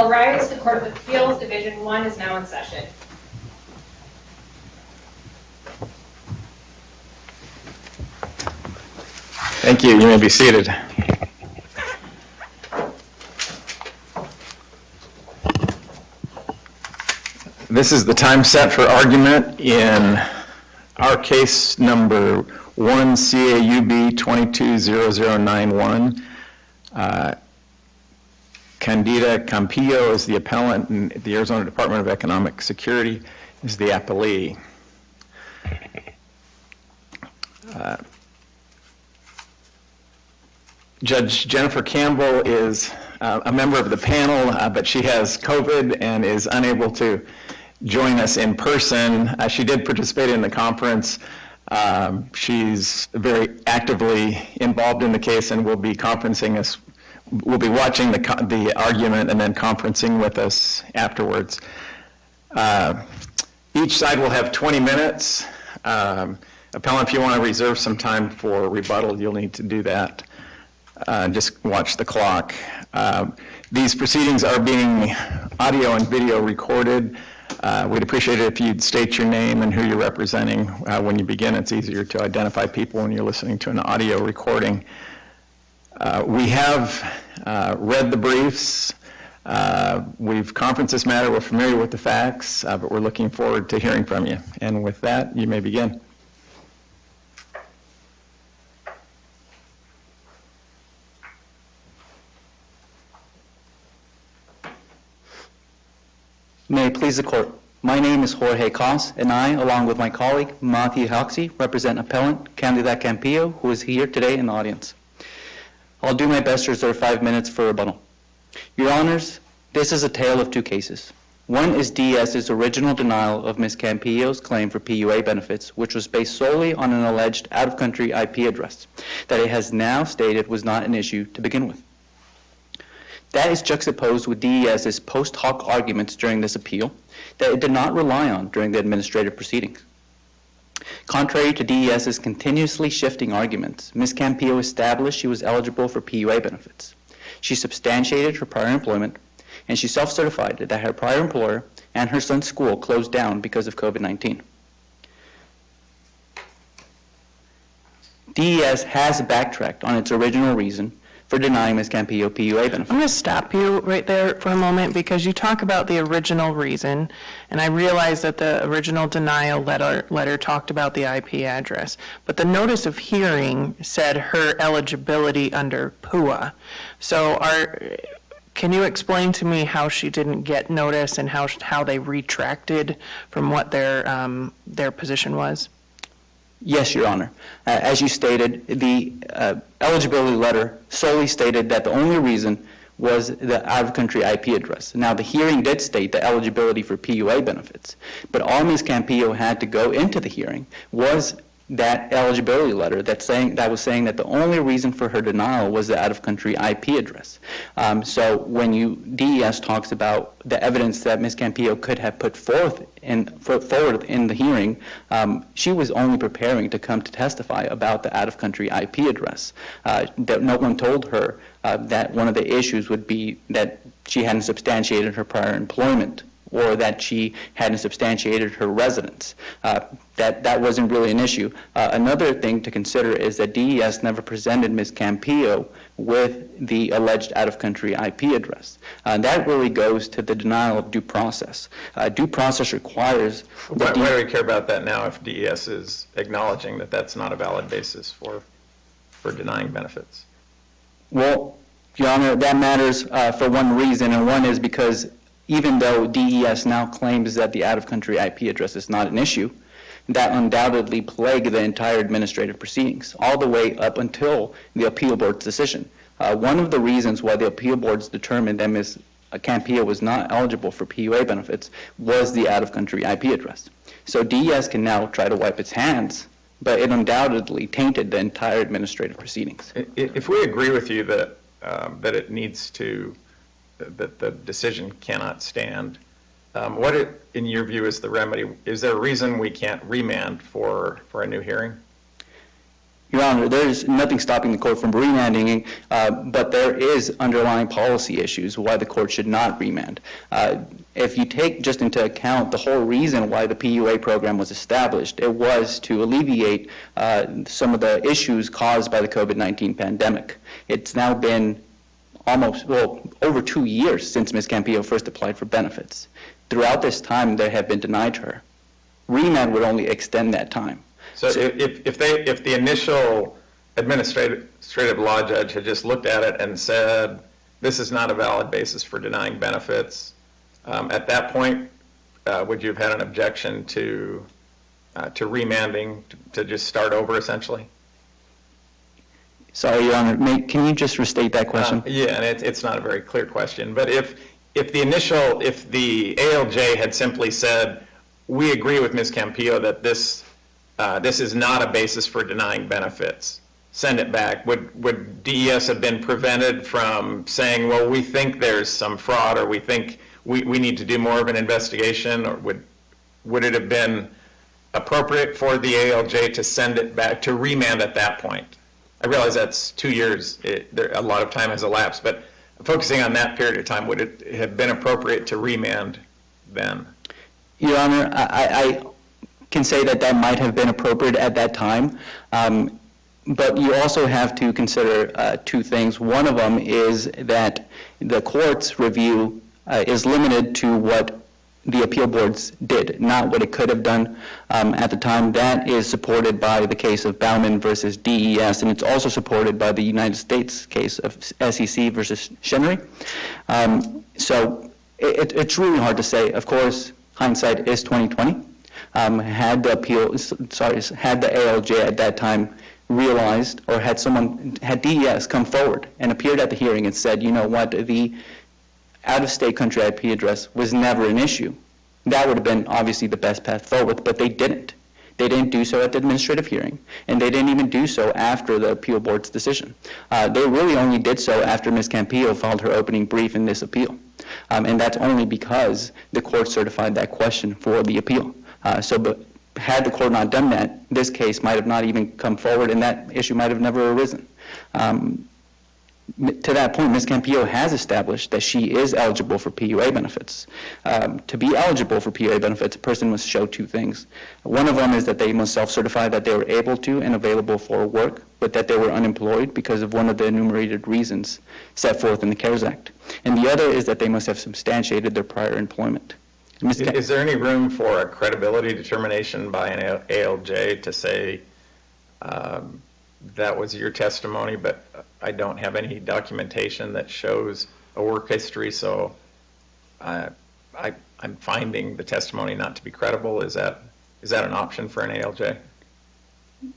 All rise. The Court of Appeals, Division 1 is now in session. Thank you. You may be seated. This is the time set for argument in our case number 1 CAUB 220091. Candida Campillo is the appellant, and the Arizona Department of Economic Security is the appellee. Judge Jennifer Campbell is a member of the panel, but she has COVID and is unable to join us in person. She did participate in the conference. She's very actively involved in the case and will be conferencing us. We'll be watching the argument and then conferencing with us afterwards. Each side will have 20 minutes. Appellant, if you want to reserve some time for rebuttal, you'll need to do that. Just watch the clock. These proceedings are being audio and video recorded. We'd appreciate it if you'd state your name and who you're representing when you begin. It's easier to identify people when you're listening to an audio recording. We have read the briefs. We've conferenced this matter. We're familiar with the facts, but we're looking forward to hearing from you. And with that, you may begin. May it please the Court. My name is Jorge Cos, and I, along with my colleague Matthew Hoxie, represent appellant Candida Campillo, who is here today in the audience. I'll do my best to reserve 5 minutes for rebuttal. Your Honors, this is a tale of two cases. One is DES's original denial of Ms. Campillo's claim for PUA benefits, which was based solely on an alleged out-of-country IP address that it has now stated was not an issue to begin with. That is juxtaposed with DES's post hoc arguments during this appeal that it did not rely on during the administrative proceedings. Contrary to DES's continuously shifting arguments, Ms. Campillo established she was eligible for PUA benefits. She substantiated her prior employment, and she self-certified that her prior employer and her son's school closed down because of COVID-19. DES has backtracked on its original reason for denying Ms. Campillo PUA benefits. I'm going to stop you right there for a moment because you talk about the original reason, and I realize that the original denial letter talked about the IP address, but the notice of hearing said her eligibility under PUA. So can you explain to me how she didn't get notice and how they retracted from what their position was? Yes, Your Honor. As you stated, the eligibility letter solely stated that the only reason was the out-of-country IP address. Now, the hearing did state the eligibility for PUA benefits, but all Ms. Campillo had to go into the hearing was that eligibility letter that was saying that the only reason for her denial was the out-of-country IP address. So when DES talks about the evidence that Ms. Campillo could have put forward in the hearing, she was only preparing to come to testify about the out-of-country IP address. That no one told her that one of the issues would be that she hadn't substantiated her prior employment or that she hadn't substantiated her residence. That wasn't really an issue. Another thing to consider is that DES never presented Ms. Campillo with the alleged out-of-country IP address. That really goes to the denial of due process. Due process requires... Why do we care about that now if DES is acknowledging that that's not a valid basis for denying benefits? Well, Your Honor, that matters for one reason, and one is because even though DES now claims that the out-of-country IP address is not an issue, that undoubtedly plagued the entire administrative proceedings, all the way up until the appeal board's decision. One of the reasons why the appeal boards determined that Ms. Campillo was not eligible for PUA benefits was the out-of-country IP address. So DES can now try to wipe its hands, but it undoubtedly tainted the entire administrative proceedings. If we agree with you that it needs to, that the decision cannot stand, what, in your view, is the remedy? Is there a reason we can't remand for a new hearing? Your Honor, there's nothing stopping the court from remanding, but there is underlying policy issues why the court should not remand. If you take just into account the whole reason why the PUA program was established, it was to alleviate some of the issues caused by the COVID-19 pandemic. It's now been over 2 years since Ms. Campillo first applied for benefits. Throughout this time, they have been denied to her. Remand would only extend that time. So if the initial administrative law judge had just looked at it and said, this is not a valid basis for denying benefits, at that point, would you have had an objection to remanding to just start over essentially? Sorry, Your Honor, can you just restate that question? Yeah, and it's not a very clear question, but if the ALJ had simply said, we agree with Ms. Campillo that this is not a basis for denying benefits, send it back, would DES have been prevented from saying, well, we think there's some fraud, or we think we need to do more of an investigation, or would it have been appropriate for the ALJ to send it back, to remand at that point? I realize that's 2 years, a lot of time has elapsed, but focusing on that period of time, would it have been appropriate to remand then? Your Honor, I can say that might have been appropriate at that time, but you also have to consider two things. One of them is that the court's review is limited to what the appeal boards did, not what it could have done at the time. That is supported by the case of Bauman versus DES, and it's also supported by the United States case of SEC versus Chenery. So it's really hard to say. Of course, hindsight is 2020. Had the ALJ at that time realized, or had DES come forward and appeared at the hearing and said, you know what, the out-of-state country IP address was never an issue, that would have been obviously the best path forward, but they didn't. They didn't do so at the administrative hearing, and they didn't even do so after the appeal board's decision. They really only did so after Ms. Campillo filed her opening brief in this appeal, and that's only because the court certified that question for the appeal. But had the court not done that, this case might have not even come forward, and that issue might have never arisen. To that point, Ms. Campillo has established that she is eligible for PUA benefits. To be eligible for PUA benefits, a person must show two things. One of them is that they must self-certify that they were able to and available for work, but that they were unemployed because of one of the enumerated reasons set forth in the CARES Act. And the other is that they must have substantiated their prior employment. Is there any room for a credibility determination by an ALJ to say, that was your testimony, but I don't have any documentation that shows a work history, so I'm finding the testimony not to be credible? Is that an option for an ALJ?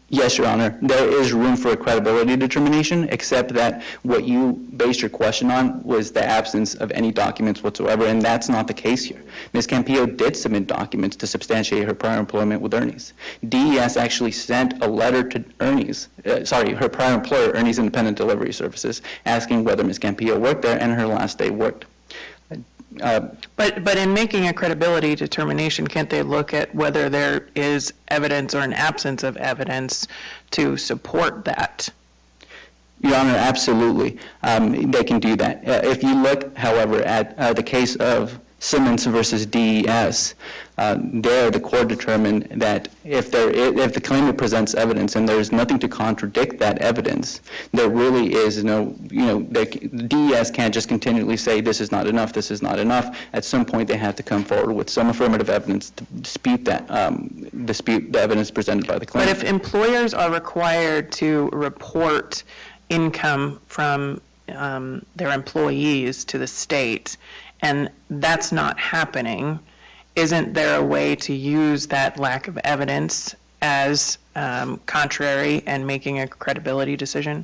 Yes, Your Honor. There is room for a credibility determination, except that what you based your question on was the absence of any documents whatsoever, and that's not the case here. Ms. Campillo did submit documents to substantiate her prior employment with Ernie's. DES actually sent a letter to Ernie's, her prior employer, Ernie's Independent Delivery Services, asking whether Ms. Campillo worked there and her last day worked. But in making a credibility determination, can't they look at whether there is evidence or an absence of evidence to support that? Your Honor, absolutely. They can do that. If you look, however, at the case of Simmons versus DES, there the court determined that if the claimant presents evidence and there's nothing to contradict that evidence, there really is no, DES can't just continually say this is not enough, this is not enough. At some point they have to come forward with some affirmative evidence to dispute the evidence presented by the claimant. But if employers are required to report income from their employees to the state, and that's not happening, isn't there a way to use that lack of evidence as contrary and making a credibility decision?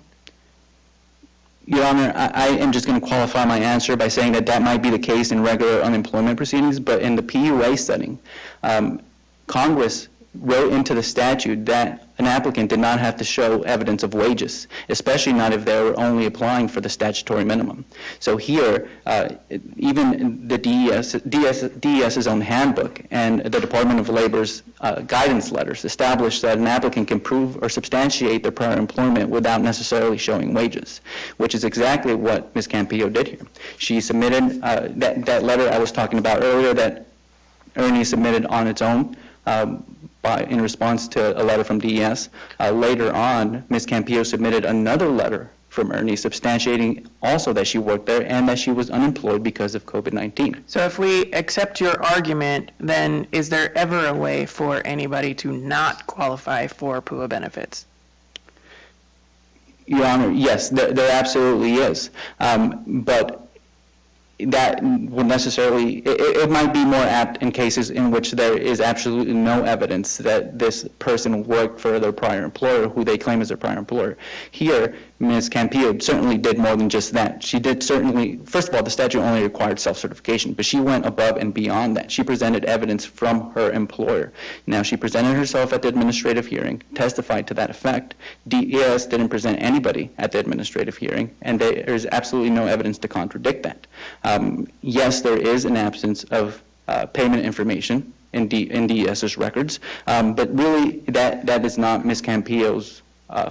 Your Honor, I am just going to qualify my answer by saying that might be the case in regular unemployment proceedings, but in the PUA setting, Congress wrote into the statute that an applicant did not have to show evidence of wages, especially not if they were only applying for the statutory minimum. So here, even the DES's own handbook and the Department of Labor's guidance letters establish that an applicant can prove or substantiate their prior employment without necessarily showing wages, which is exactly what Ms. Campillo did here. She submitted that letter I was talking about earlier that Ernie submitted on its own in response to a letter from DES. Later on, Ms. Campillo submitted another letter from Ernie substantiating also that she worked there and that she was unemployed because of COVID-19. So if we accept your argument, then is there ever a way for anybody to not qualify for PUA benefits? Your Honor, yes, there absolutely is. But that will necessarily, it might be more apt in cases in which there is absolutely no evidence that this person worked for their prior employer, who they claim is their prior employer. Here, Ms. Campillo certainly did more than just that. She did certainly, first of all, the statute only required self-certification, but she went above and beyond that. She presented evidence from her employer. Now, she presented herself at the administrative hearing, testified to that effect. DES didn't present anybody at the administrative hearing, and there's absolutely no evidence to contradict that. Yes, there is an absence of payment information in DES's records, but really that is not Ms. Campillo's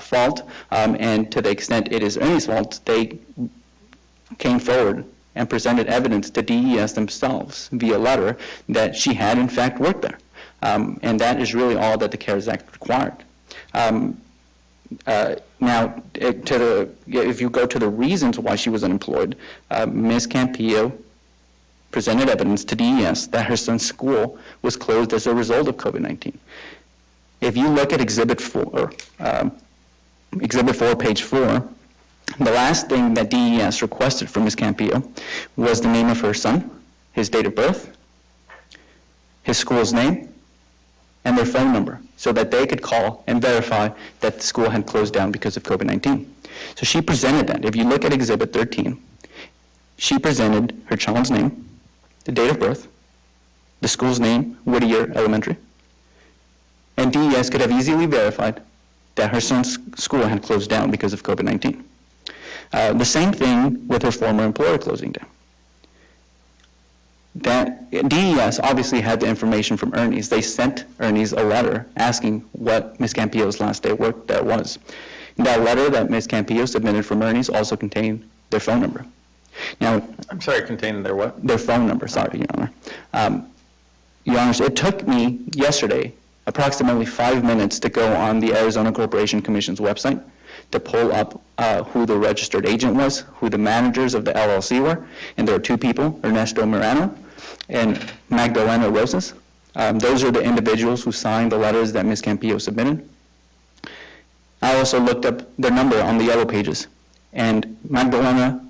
fault, and to the extent it is Ernie's fault, they came forward and presented evidence to DES themselves via letter that she had in fact worked there, and that is really all that the CARES Act required. Now, if you go to the reasons why she was unemployed, Ms. Campillo presented evidence to DES that her son's school was closed as a result of COVID-19. If you look at Exhibit 4, page 4, the last thing that DES requested from Ms. Campillo was the name of her son, his date of birth, his school's name, and their phone number, so that they could call and verify that the school had closed down because of COVID-19. So she presented that. If you look at Exhibit 13, she presented her child's name, the date of birth, the school's name, Whittier Elementary, and DES could have easily verified that her son's school had closed down because of COVID-19. The same thing with her former employer closing down. That DES obviously had the information from Ernie's. They sent Ernie's a letter asking what Ms. Campillo's last day of work there was. That letter that Ms. Campillo submitted from Ernie's also contained their phone number. Now, I'm sorry, contained their what? Their phone number, sorry, Your Honor. Your Honor, it took me yesterday approximately 5 minutes to go on the Arizona Corporation Commission's website to pull up who the registered agent was, who the managers of the LLC were, and there are two people, Ernesto Morano and Magdalena Rosas. Those are the individuals who signed the letters that Ms. Campillo submitted. I also looked up their number on the yellow pages, and Magdalena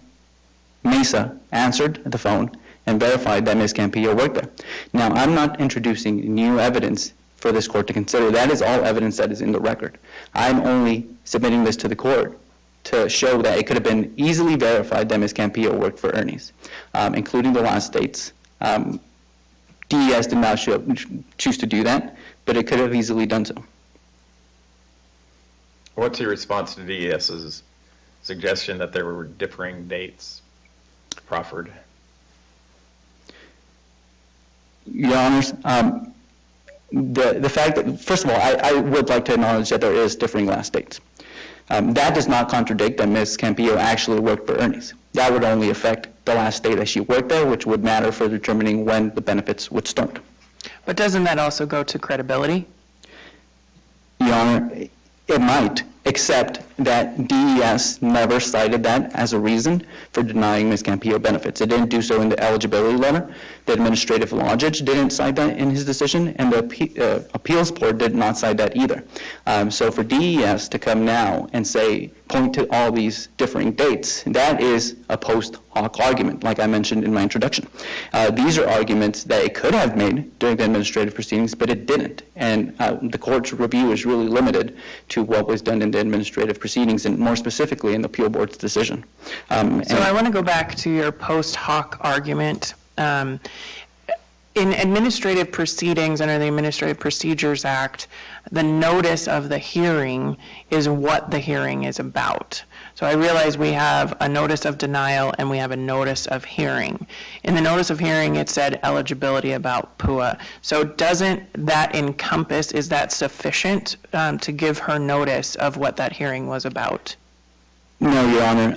Mesa answered the phone and verified that Ms. Campillo worked there. Now, I'm not introducing new evidence for this court to consider. That is all evidence that is in the record. I'm only submitting this to the court to show that it could have been easily verified that Ms. Campillo worked for Ernie's, including the last dates. DES did not choose to do that, but it could have easily done so. What's your response to DES's suggestion that there were differing dates proffered? Your Honors, the fact that, first of all, I would like to acknowledge that there is differing last dates. That does not contradict that Ms. Campillo actually worked for Ernie's. That would only affect the last day that she worked there, which would matter for determining when the benefits would start. But doesn't that also go to credibility? Your Honor, it might, except that DES never cited that as a reason for denying Ms. Campillo benefits. It didn't do so in the eligibility letter. The administrative law judge didn't cite that in his decision, and the appeals board did not cite that either. So for DES to come now and point to all these differing dates, that is a post hoc argument, like I mentioned in my introduction. These are arguments that it could have made during the administrative proceedings, but it didn't. And the court's review is really limited to what was done in the administrative proceedings, and more specifically in the appeal board's decision. So I want to go back to your post hoc argument. in administrative proceedings under the Administrative Procedures Act, the notice of the hearing is what the hearing is about. So I realize we have a notice of denial and we have a notice of hearing. In the notice of hearing, it said eligibility about PUA. So doesn't that encompass, is that sufficient to give her notice of what that hearing was about? No, Your Honor.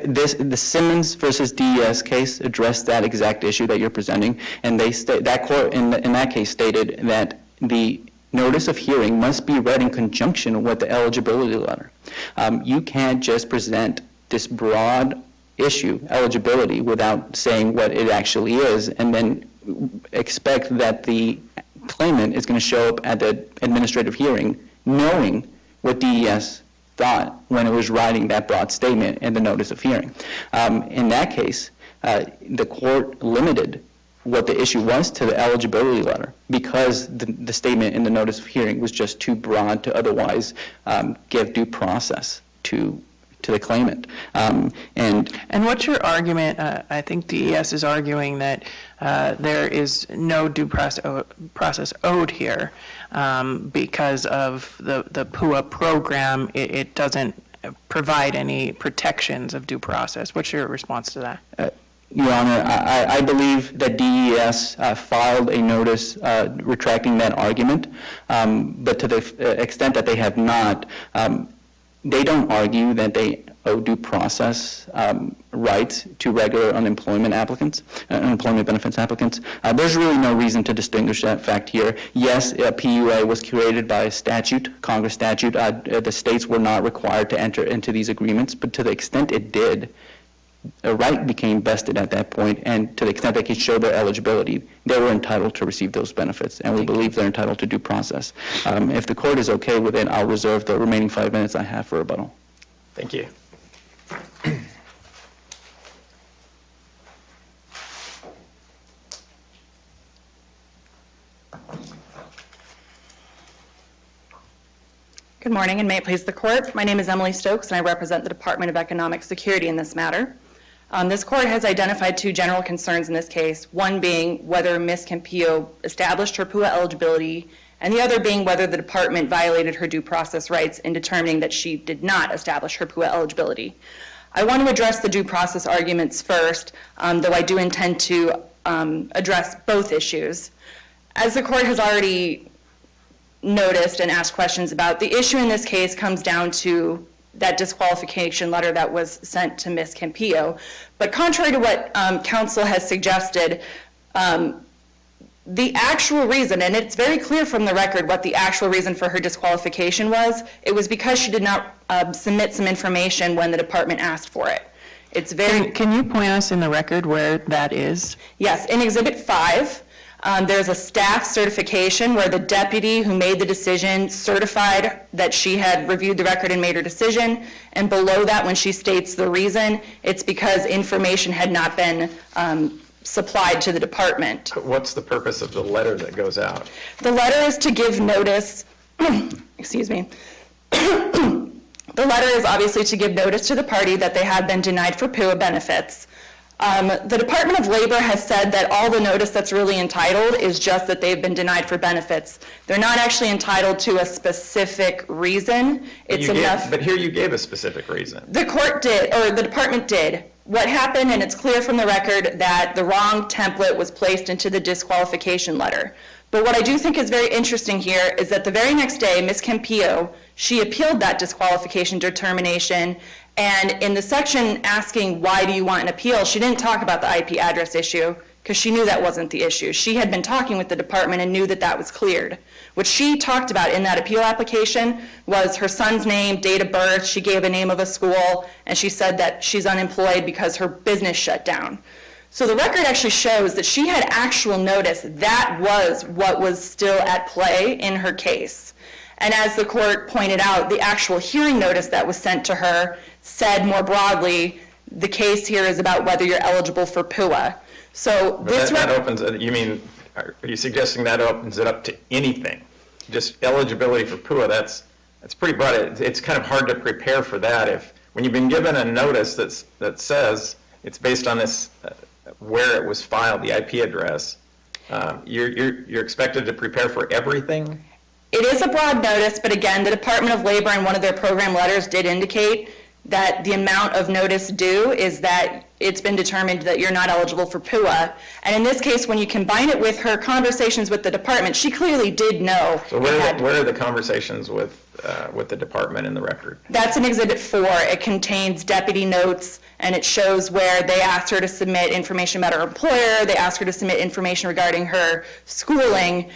The Simmons versus DES case addressed that exact issue that you're presenting, and that court in that case stated that the notice of hearing must be read in conjunction with the eligibility letter. You can't just present this broad issue, eligibility, without saying what it actually is, and then expect that the claimant is going to show up at the administrative hearing knowing what DES thought when it was writing that broad statement in the notice of hearing. In that case, the court limited what the issue was to the eligibility letter because the statement in the notice of hearing was just too broad to otherwise give due process to the claimant. And what's your argument? I think DES is arguing that there is no due process owed here because of the PUA program. It doesn't provide any protections of due process. What's your response to that? Your Honor, I believe that DES filed a notice retracting that argument, but to the extent that they have not, they don't argue that they owe due process rights to regular unemployment benefits applicants. There's really no reason to distinguish that fact here. Yes, PUA was created by a statute, Congress statute. The states were not required to enter into these agreements, but to the extent it did, a right became vested at that point, and to the extent they could show their eligibility, they were entitled to receive those benefits, and we believe they're entitled to due process. If the court is okay with it, I'll reserve the remaining 5 minutes I have for rebuttal. Thank you. Good morning, and may it please the court. My name is Emily Stokes, and I represent the Department of Economic Security in this matter. This court has identified two general concerns in this case, one being whether Ms. Campillo established her PUA eligibility, and the other being whether the department violated her due process rights in determining that she did not establish her PUA eligibility. I want to address the due process arguments first, though I do intend to address both issues. As the court has already noticed and asked questions about, the issue in this case comes down to that disqualification letter that was sent to Ms. Campillo. But contrary to what counsel has suggested, the actual reason, and it's very clear from the record what the actual reason for her disqualification was, it was because she did not submit some information when the department asked for it. It's very... Can you point us in the record where that is? Yes, in Exhibit 5, there's a staff certification where the deputy who made the decision certified that she had reviewed the record and made her decision. And below that, when she states the reason, it's because information had not been supplied to the department. What's the purpose of the letter that goes out? The letter is to give notice, excuse me. The letter is obviously to give notice to the party that they have been denied for PUA benefits. The Department of Labor has said that all the notice that's really entitled is just that they've been denied for benefits. They're not actually entitled to a specific reason. It's enough. But here you gave a specific reason. The court did, or the department did. What happened, and it's clear from the record, that the wrong template was placed into the disqualification letter. But what I do think is very interesting here is that the very next day, Ms. Campillo, she appealed that disqualification determination, and in the section asking why do you want an appeal, she didn't talk about the IP address issue because she knew that wasn't the issue. She had been talking with the department and knew that that was cleared. What she talked about in that appeal application was her son's name, date of birth, she gave a name of a school, and she said that she's unemployed because her business shut down. So the record actually shows that she had actual notice that was what was still at play in her case. And as the court pointed out, the actual hearing notice that was sent to her said more broadly, the case here is about whether you're eligible for PUA. So this that opens it, you mean, are you suggesting that opens it up to anything? Just eligibility for PUA, that's pretty broad. It's kind of hard to prepare for that if, when you've been given a notice that says it's based on this, where it was filed, the IP address, You're expected to prepare for everything? It is a broad notice, but again, the Department of Labor in one of their program letters did indicate that the amount of notice due is that it's been determined that you're not eligible for PUA. And in this case, when you combine it with her conversations with the department, she clearly did know. So where are the conversations with the department in the record? That's in Exhibit 4. It contains deputy notes, and it shows where they asked her to submit information about her employer, they asked her to submit information regarding her schooling,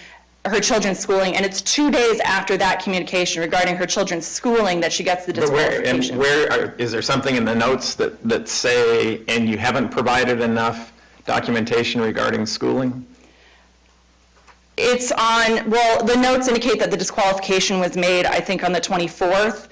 her children's schooling, and it's 2 days after that communication regarding her children's schooling that she gets the disqualification. Is there something in the notes that say, and you haven't provided enough documentation regarding schooling? It's on, well, the notes indicate that the disqualification was made, I think, on the 24th.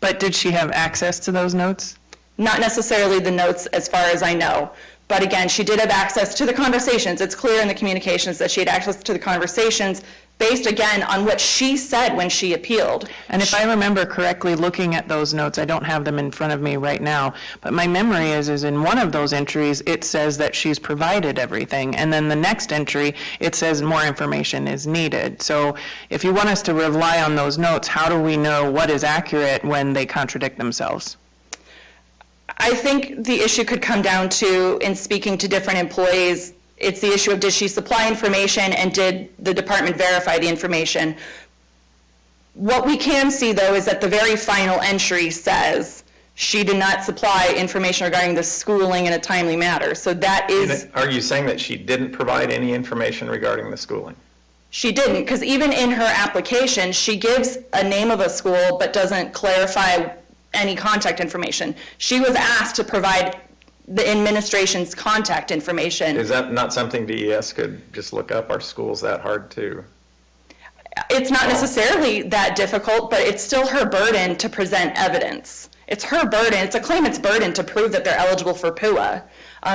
But did she have access to those notes? Not necessarily the notes as far as I know. But again, she did have access to the conversations. It's clear in the communications that she had access to the conversations based, again, on what she said when she appealed. And if I remember correctly, looking at those notes, I don't have them in front of me right now, but my memory is in one of those entries, it says that she's provided everything, and then the next entry, it says more information is needed. So if you want us to rely on those notes, how do we know what is accurate when they contradict themselves? I think the issue could come down to, in speaking to different employees, it's the issue of did she supply information and did the department verify the information. What we can see, though, is that the very final entry says she did not supply information regarding the schooling in a timely manner. So that is... Are you saying that she didn't provide any information regarding the schooling? She didn't, because even in her application, she gives a name of a school but doesn't clarify any contact information. She was asked to provide the administration's contact information. Is that not something DES could just look up? Are schools that hard to? It's not necessarily that difficult, but it's still her burden to present evidence. It's her burden, it's a claimant's burden to prove that they're eligible for PUA.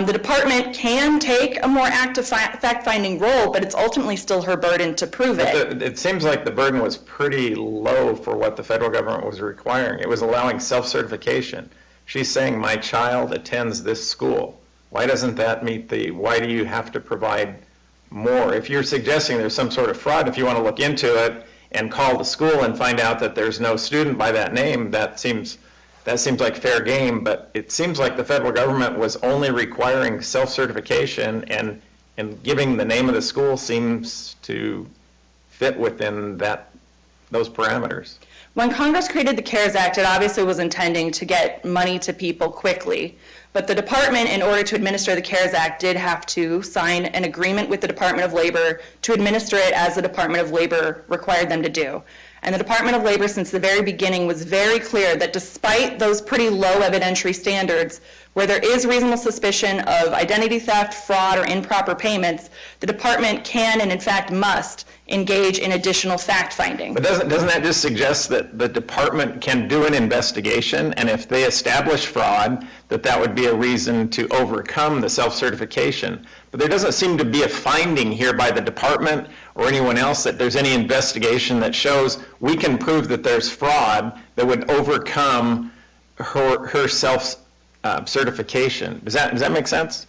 The department can take a more active fact-finding role, but it's ultimately still her burden to prove it. It seems like the burden was pretty low for what the federal government was requiring. It was allowing self-certification. She's saying, my child attends this school. Why doesn't that meet why do you have to provide more? If you're suggesting there's some sort of fraud, if you want to look into it and call the school and find out that there's no student by that name, that seems like fair game, but it seems like the federal government was only requiring self-certification, and giving the name of the school seems to fit within those parameters. When Congress created the CARES Act, it obviously was intending to get money to people quickly. But the department, in order to administer the CARES Act, did have to sign an agreement with the Department of Labor to administer it as the Department of Labor required them to do. And the Department of Labor, since the very beginning, was very clear that despite those pretty low evidentiary standards, where there is reasonable suspicion of identity theft, fraud, or improper payments, the department can and in fact must engage in additional fact-finding. But doesn't that just suggest that the department can do an investigation, and if they establish fraud, that would be a reason to overcome the self-certification? But there doesn't seem to be a finding here by the department or anyone else that there's any investigation that shows we can prove that there's fraud that would overcome her self-certification. Does that make sense?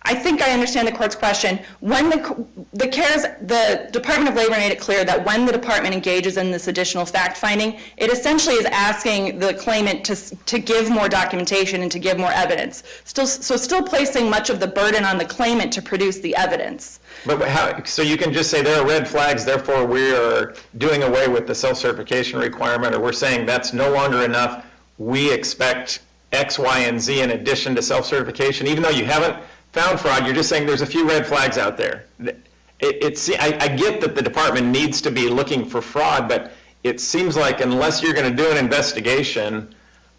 I think I understand the court's question. When the Department of Labor made it clear that when the department engages in this additional fact-finding, it essentially is asking the claimant to give more documentation and to give more evidence. Still placing much of the burden on the claimant to produce the evidence. But so you can just say there are red flags, therefore we are doing away with the self-certification requirement, or we're saying that's no longer enough, we expect X, Y, and Z in addition to self-certification, even though you haven't found fraud, you're just saying there's a few red flags out there. I get that the department needs to be looking for fraud, but it seems like unless you're going to do an investigation,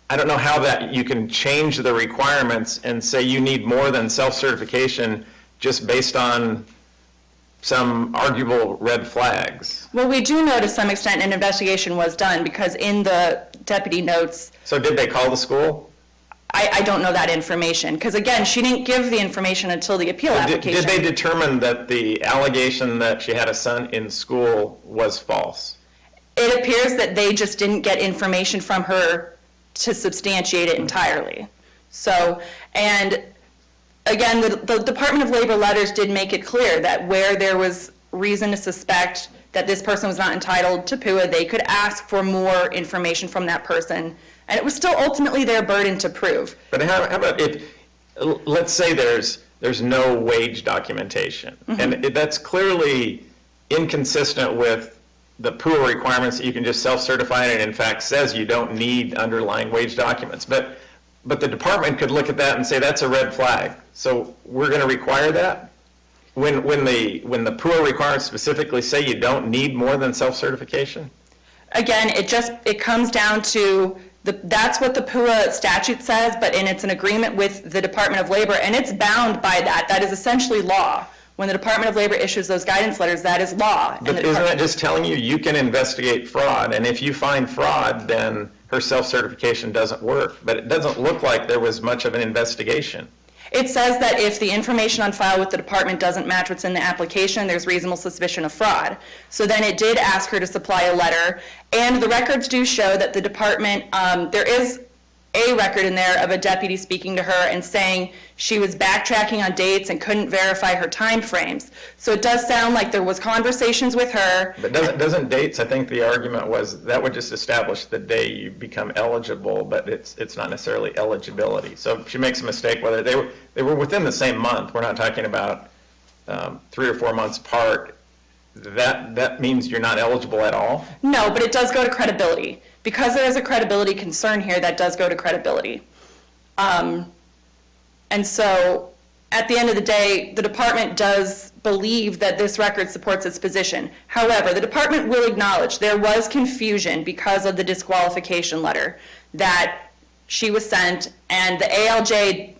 I don't know how that you can change the requirements and say you need more than self-certification just based on some arguable red flags. Well, we do know to some extent an investigation was done, because in the deputy notes... So did they call the school? I don't know that information, because again, she didn't give the information until the appeal application. Did they determine that the allegation that she had a son in school was false? It appears that they just didn't get information from her to substantiate it entirely. So, and again, the Department of Labor letters did make it clear that where there was reason to suspect that this person was not entitled to PUA, they could ask for more information from that person, and it was still ultimately their burden to prove. But how about if, let's say there's no wage documentation, and that's clearly inconsistent with the PUA requirements that you can just self-certify, and it in fact says you don't need underlying wage documents. But the department could look at that and say that's a red flag. So we're going to require that? When the PUA requirements specifically say you don't need more than self-certification? Again, it comes down to, that's what the PUA statute says, but it's an agreement with the Department of Labor, and it's bound by that. That is essentially law. When the Department of Labor issues those guidance letters, that is law. But isn't that just telling you can investigate fraud, and if you find fraud, then her self-certification doesn't work? But it doesn't look like there was much of an investigation. It says that if the information on file with the department doesn't match what's in the application, there's reasonable suspicion of fraud. So then it did ask her to supply a letter, and the records do show that the department, there is a record in there of a deputy speaking to her and saying she was backtracking on dates and couldn't verify her time frames. So it does sound like there was conversations with her. But doesn't dates, I think the argument was that would just establish the day you become eligible, but it's not necessarily eligibility. So if she makes a mistake, whether they were within the same month, we're not talking about 3 or 4 months apart, that means you're not eligible at all? No, but it does go to credibility. Because there is a credibility concern here, that does go to credibility. And so at the end of the day, the department does believe that this record supports its position. However, the department will acknowledge there was confusion because of the disqualification letter that she was sent, and the ALJ,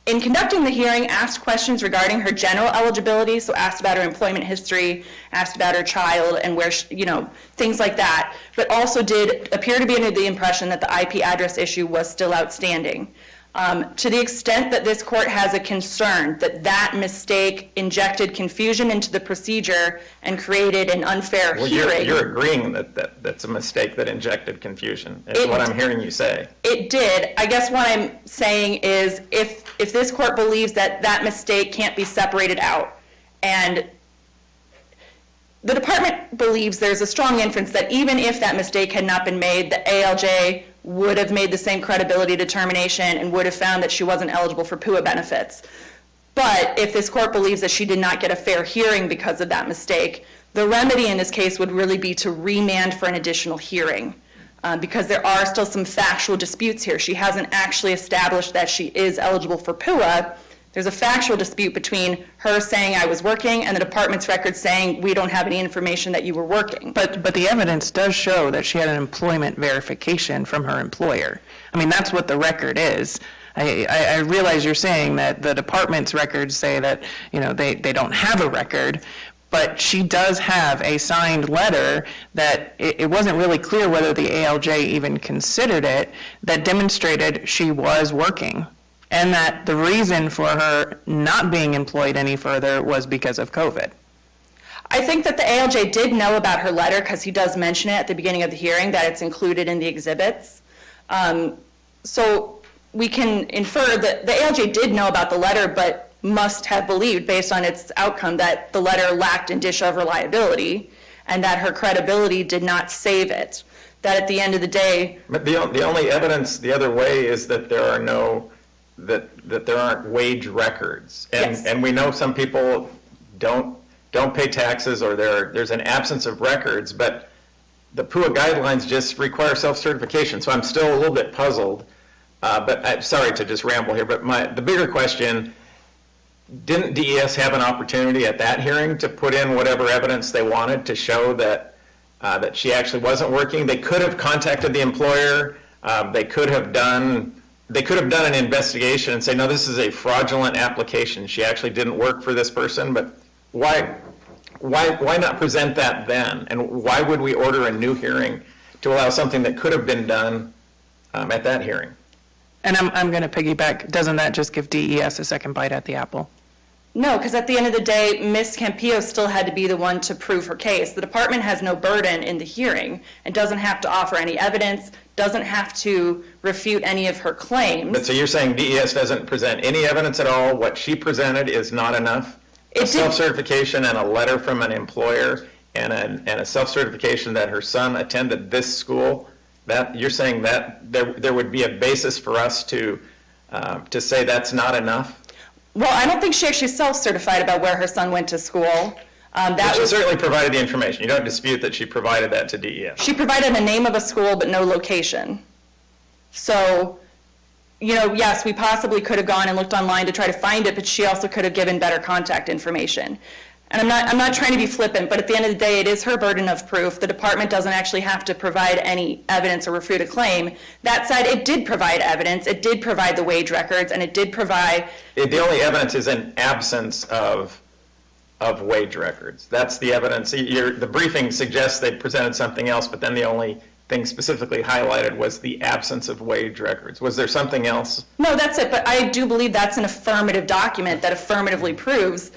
in conducting the hearing, asked questions regarding her general eligibility, so asked about her employment history, asked about her child, and where, things like that, but also did appear to be under the impression that the IP address issue was still outstanding. To the extent that this court has a concern that that mistake injected confusion into the procedure and created an unfair hearing. You're agreeing that that's a mistake that injected confusion, is what I'm hearing you say. It did. I guess what I'm saying is if this court believes that that mistake can't be separated out, and the department believes there's a strong inference that even if that mistake had not been made, the ALJ would have made the same credibility determination and would have found that she wasn't eligible for PUA benefits. But if this court believes that she did not get a fair hearing because of that mistake, the remedy in this case would really be to remand for an additional hearing, because there are still some factual disputes here. She hasn't actually established that she is eligible for PUA. There's a factual dispute between her saying I was working and the department's record saying we don't have any information that you were working. But the evidence does show that she had an employment verification from her employer. I mean, that's what the record is. I realize you're saying that the department's records say that, they don't have a record, but she does have a signed letter that it wasn't really clear whether the ALJ even considered it, that demonstrated she was working, and that the reason for her not being employed any further was because of COVID. I think that the ALJ did know about her letter because he does mention it at the beginning of the hearing, that it's included in the exhibits. So we can infer that the ALJ did know about the letter, but must have believed, based on its outcome, that the letter lacked indicia of reliability and that her credibility did not save it. That at the end of the day... But the only evidence the other way is that there are that there aren't wage records. And, yes. And we know some people don't pay taxes, or there's an absence of records, but the PUA guidelines just require self-certification. So I'm still a little bit puzzled, but I'm sorry to just ramble here, but the bigger question, didn't DES have an opportunity at that hearing to put in whatever evidence they wanted to show that she actually wasn't working? They could have contacted the employer. They could have done an investigation and say, no, this is a fraudulent application. She actually didn't work for this person. But why not present that then? And why would we order a new hearing to allow something that could have been done at that hearing? And I'm going to piggyback. Doesn't that just give DES a second bite at the apple? No, because at the end of the day, Ms. Campillo still had to be the one to prove her case. The department has no burden in the hearing and doesn't have to offer any evidence, doesn't have to refute any of her claims. But so you're saying DES doesn't present any evidence at all? What she presented is not enough? It A did- self-certification and a letter from an employer and a self-certification that her son attended this school, that, you're saying that there would be a basis for us to say that's not enough? Well, I don't think she actually self-certified about where her son went to school. But she certainly provided the information. You don't dispute that she provided that to DES. She provided the name of a school, but no location. So, yes, we possibly could have gone and looked online to try to find it, but she also could have given better contact information. And I'm not trying to be flippant, but at the end of the day, it is her burden of proof. The department doesn't actually have to provide any evidence or refute a claim. That said, it did provide evidence, it did provide the wage records, and it did provide... The only evidence is an absence of wage records. That's the evidence. The briefing suggests they presented something else, but then the only thing specifically highlighted was the absence of wage records. Was there something else? No, that's it, but I do believe that's an affirmative document that affirmatively proves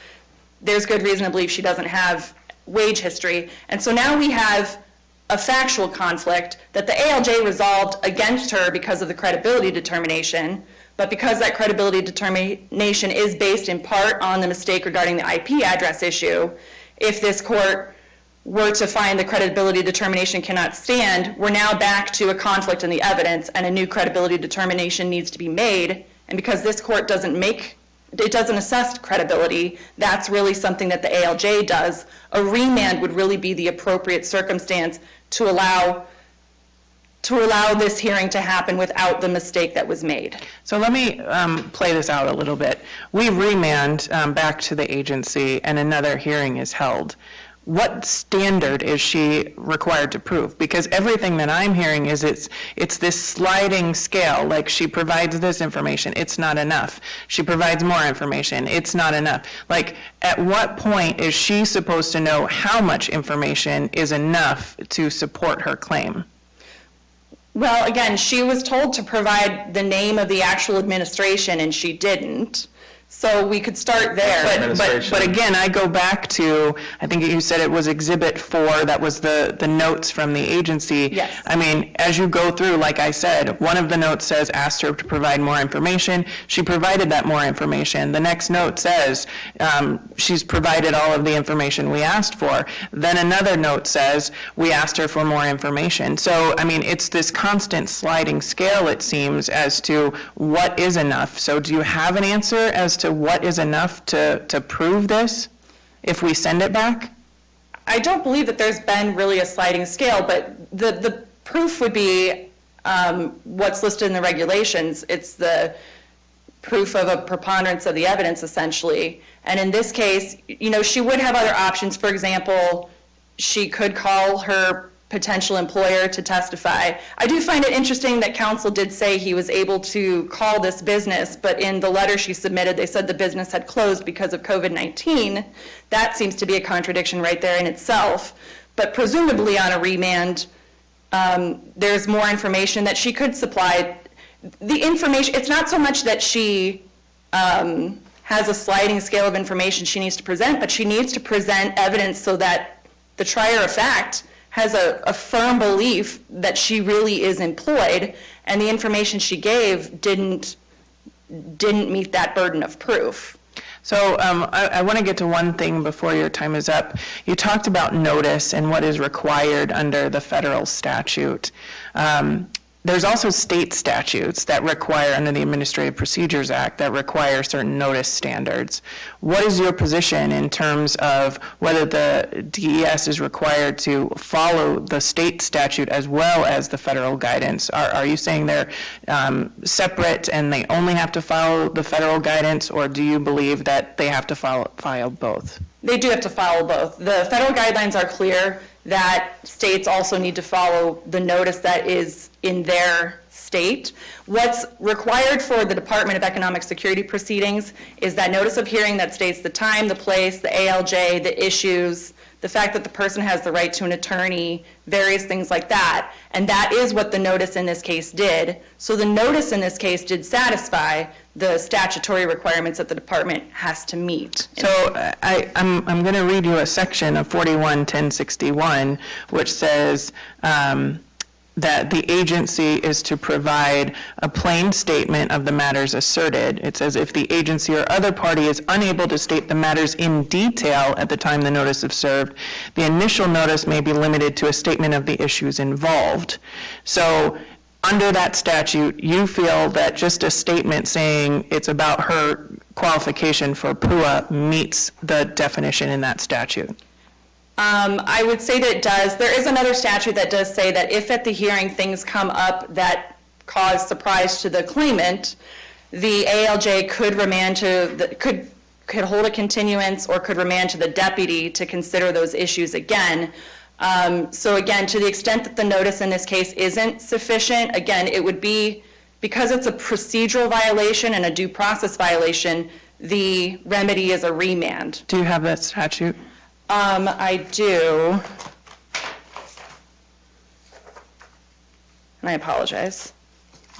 there's good reason to believe she doesn't have wage history. And so now we have a factual conflict that the ALJ resolved against her because of the credibility determination, but because that credibility determination is based in part on the mistake regarding the IP address issue, if this court were to find the credibility determination cannot stand, we're now back to a conflict in the evidence and a new credibility determination needs to be made. And because this court doesn't assess credibility, that's really something that the ALJ does. A remand would really be the appropriate circumstance to allow this hearing to happen without the mistake that was made. So let me play this out a little bit. We remand back to the agency and another hearing is held. What standard is she required to prove? Because everything that I'm hearing is it's this sliding scale, like she provides this information, it's not enough. She provides more information, it's not enough. Like, at what point is she supposed to know how much information is enough to support her claim? Well, again, she was told to provide the name of the actual administration and she didn't. So we could start there. But again, I go back to, I think you said it was Exhibit 4, that was the notes from the agency. Yes. I mean, as you go through, like I said, one of the notes says, asked her to provide more information. She provided that more information. The next note says, she's provided all of the information we asked for. Then another note says, we asked her for more information. So, I mean, it's this constant sliding scale, it seems, as to what is enough. So do you have an answer as to what is enough to prove this if we send it back? I don't believe that there's been really a sliding scale, but the proof would be what's listed in the regulations. It's the proof of a preponderance of the evidence, essentially. And in this case, she would have other options. For example, she could call her potential employer to testify. I do find it interesting that counsel did say he was able to call this business, but in the letter she submitted, they said the business had closed because of COVID-19. That seems to be a contradiction right there in itself. But presumably on a remand, there's more information that she could supply. The information, it's not so much that she has a sliding scale of information she needs to present, but she needs to present evidence so that the trier of fact has a firm belief that she really is employed, and the information she gave didn't meet that burden of proof. So I want to get to one thing before your time is up. You talked about notice and what is required under the federal statute. There's also state statutes that require, under the Administrative Procedures Act, that require certain notice standards. What is your position in terms of whether the DES is required to follow the state statute as well as the federal guidance? Are you saying they're separate and they only have to follow the federal guidance, or do you believe that they have to file both? They do have to follow both. The federal guidelines are clear that states also need to follow the notice that is in their state. What's required for the Department of Economic Security proceedings is that notice of hearing that states the time, the place, the ALJ, the issues, the fact that the person has the right to an attorney, various things like that. And that is what the notice in this case did. So the notice in this case did satisfy the statutory requirements that the department has to meet. So I'm going to read you a section of 41-1061, which says, that the agency is to provide a plain statement of the matters asserted. It says if the agency or other party is unable to state the matters in detail at the time the notice is served, the initial notice may be limited to a statement of the issues involved. So under that statute, you feel that just a statement saying it's about her qualification for PUA meets the definition in that statute? I would say that it does. There is another statute that does say that if at the hearing things come up that cause surprise to the claimant, the ALJ could remand to, could hold a continuance or could remand to the deputy to consider those issues again. So again, to the extent that the notice in this case isn't sufficient, again, it would be, because it's a procedural violation and a due process violation, the remedy is a remand. Do you have that statute? I do. And I apologize.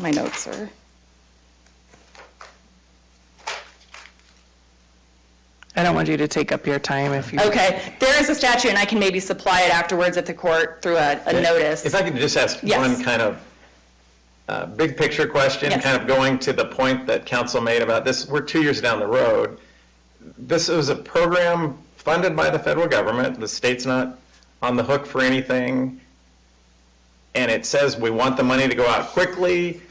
My notes are... I don't want you to take up your time if you... Okay, there is a statute, and I can maybe supply it afterwards at the court through a notice. If I could just ask Yes. one kind of big picture question, Yes. kind of going to the point that council made about this. We're 2 years down the road. This is a program funded by the federal government. The state's not on the hook for anything. And it says we want the money to go out quickly.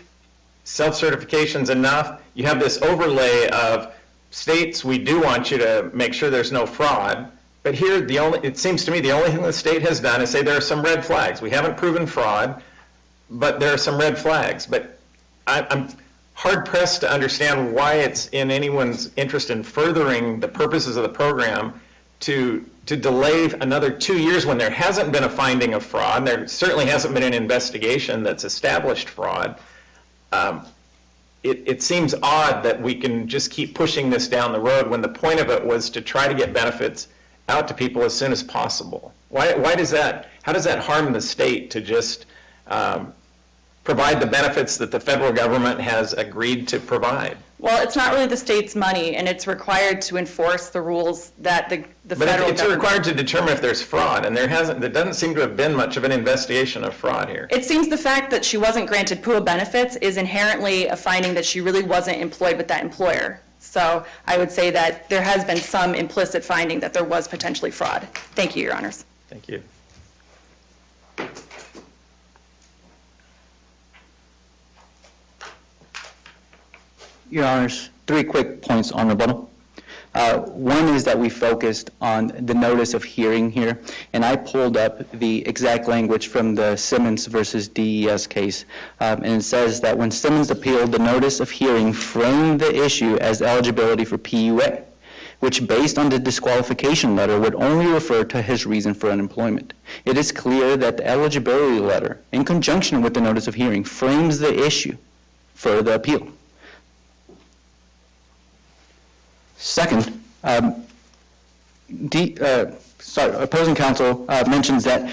Self-certification's enough. You have this overlay of states, we do want you to make sure there's no fraud. But here, it seems to me the only thing the state has done is say there are some red flags. We haven't proven fraud, but there are some red flags. But I'm hard-pressed to understand why it's in anyone's interest in furthering the purposes of the program to delay another 2 years when there hasn't been a finding of fraud. There certainly hasn't been an investigation that's established fraud. It seems odd that we can just keep pushing this down the road when the point of it was to try to get benefits out to people as soon as possible. Why does that, how does that harm the state to just provide the benefits that the federal government has agreed to provide? Well, it's not really the state's money, and it's required to enforce the rules that the But federal it's government... required to determine if there's fraud, and there doesn't seem to have been much of an investigation of fraud here. It seems the fact that she wasn't granted PUA benefits is inherently a finding that she really wasn't employed with that employer. So I would say that there has been some implicit finding that there was potentially fraud. Thank you, Your Honors. Thank you. Your Honors, 3 quick points on rebuttal. One is that we focused on the notice of hearing here, and I pulled up the exact language from the Simmons versus DES case, and it says that when Simmons appealed, the notice of hearing framed the issue as eligibility for PUA, which based on the disqualification letter would only refer to his reason for unemployment. It is clear that the eligibility letter, in conjunction with the notice of hearing, frames the issue for the appeal. Second, opposing counsel mentions that,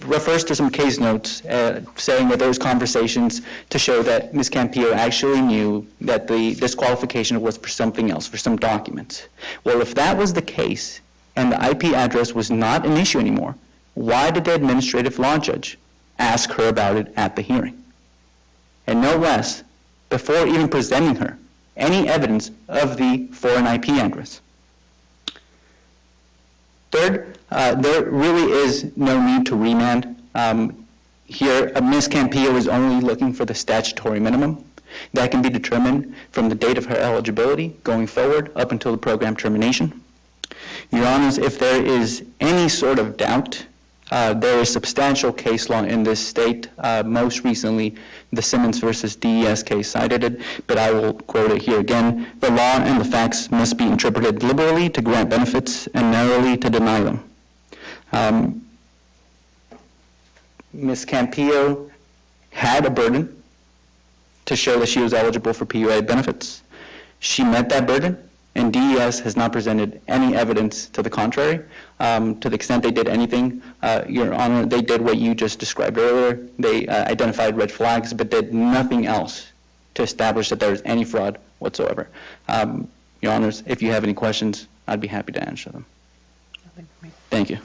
refers to some case notes saying that there was conversations to show that Ms. Campillo actually knew that the disqualification was for something else, for some documents. Well, if that was the case and the IP address was not an issue anymore, why did the administrative law judge ask her about it at the hearing? And no less, before even presenting her any evidence of the foreign IP address. Third, there really is no need to remand. Here, Ms. Campillo is only looking for the statutory minimum. That can be determined from the date of her eligibility going forward up until the program termination. Your Honors, if there is any sort of doubt, there is substantial case law in this state. Most recently, the Simmons versus DES case cited it, but I will quote it here again. The law and the facts must be interpreted liberally to grant benefits and narrowly to deny them. Ms. Campillo had a burden to show that she was eligible for PUA benefits. She met that burden, and DES has not presented any evidence to the contrary. To the extent they did anything, Your Honor, they did what you just described earlier. They identified red flags, but did nothing else to establish that there was any fraud whatsoever. Your Honors, if you have any questions, I'd be happy to answer them. Thank you.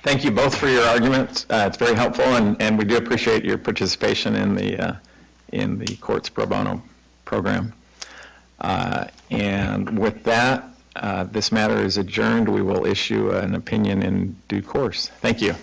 Thank you both for your arguments. It's very helpful, and we do appreciate your participation in the court's pro bono program. And with that, this matter is adjourned. We will issue an opinion in due course. Thank you.